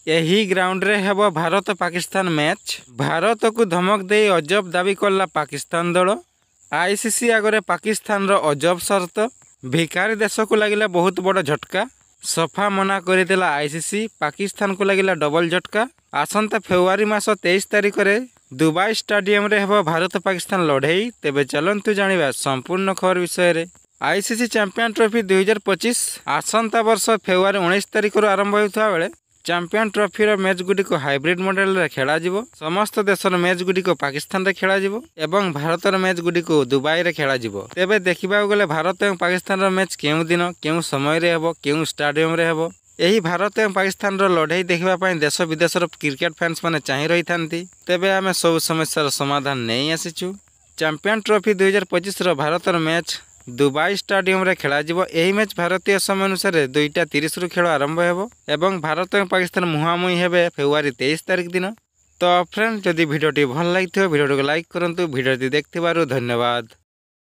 ଏହି ଗ୍ରାଉଣ୍ଡରେ ହେବ ଭାରତ ପାକିସ୍ତାନ ମ୍ୟାଚ୍। ଭାରତକୁ ଧମକ ଦେଇ ଅଜବ ଦାବି କଲା ପାକିସ୍ତାନ ଦଳ। ଆଇସିସି ଆଗରେ ପାକିସ୍ତାନର ଅଜବ ସର୍ତ୍ତ। ଭିକାରୀ ଦେଶକୁ ଲାଗିଲା ବହୁତ ବଡ଼ ଝଟକା। ସଫା ମନା କରିଦେଲା ଆଇସିସି। ପାକିସ୍ତାନକୁ ଲାଗିଲା ଡବଲ ଝଟକା। ଆସନ୍ତା ଫେବୃଆରୀ ମାସ 23 ତାରିଖରେ ଦୁବାଇ ଷ୍ଟାଡିୟମରେ ହେବ ଭାରତ ପାକିସ୍ତାନ ଲଢ଼େଇ। ତେବେ ଚାଲନ୍ତୁ ଜାଣିବା ସମ୍ପୂର୍ଣ୍ଣ ଖବର ବିଷୟରେ। ଆଇସିସି ଚାମ୍ପିୟନ ଟ୍ରଫି 2025 ଆସନ୍ତା ବର୍ଷ ଫେବୃଆରୀ 19 ତାରିଖରୁ ଆରମ୍ଭ ହେଉଥିବା ବେଳେ ଚାମ୍ପିୟନ ଟ୍ରଫିର ମ୍ୟାଚ୍ ଗୁଡ଼ିକ ହାଇବ୍ରିଡ୍ ମଡେଲରେ ଖେଳାଯିବ। ସମସ୍ତ ଦେଶର ମ୍ୟାଚ୍ ଗୁଡ଼ିକ ପାକିସ୍ତାନରେ ଖେଳାଯିବ ଏବଂ ଭାରତର ମ୍ୟାଚ୍ ଗୁଡ଼ିକୁ ଦୁବାଇରେ ଖେଳାଯିବ। ତେବେ ଦେଖିବାକୁ ଗଲେ ଭାରତ ଏବଂ ପାକିସ୍ତାନର ମ୍ୟାଚ୍ କେଉଁ ଦିନ କେଉଁ ସମୟରେ ହେବ, କେଉଁ ଷ୍ଟାଡିୟମରେ ହେବ, ଏହି ଭାରତ ଏବଂ ପାକିସ୍ତାନର ଲଢ଼େଇ ଦେଖିବା ପାଇଁ ଦେଶ ବିଦେଶର କ୍ରିକେଟ ଫ୍ୟାନ୍ସ ମାନେ ଚାହିଁ ରହିଥାନ୍ତି। ତେବେ ଆମେ ସବୁ ସମସ୍ୟାର ସମାଧାନ ନେଇ ଆସିଛୁ। ଚାମ୍ପିୟନ ଟ୍ରଫି 2025ର ଭାରତର ମ୍ୟାଚ୍ ଦୁବାଇ ଷ୍ଟାଡିୟମରେ ଖେଳାଯିବ। ଏହି ମ୍ୟାଚ୍ ଭାରତୀୟ ସମୟ ଅନୁସାରେ 2:30ରୁ ଖେଳ ଆରମ୍ଭ ହେବ ଏବଂ ଭାରତ ଏବଂ ପାକିସ୍ତାନ ମୁହାଁମୁହିଁ ହେବେ ଫେବୃଆରୀ 23 ତାରିଖ ଦିନ। ତ ଫ୍ରେଣ୍ଡ, ଯଦି ଭିଡ଼ିଓଟି ଭଲ ଲାଗିଥିବ ଭିଡ଼ିଓଟିକୁ ଲାଇକ୍ କରନ୍ତୁ। ଭିଡ଼ିଓଟି ଦେଖିଥିବାରୁ ଧନ୍ୟବାଦ।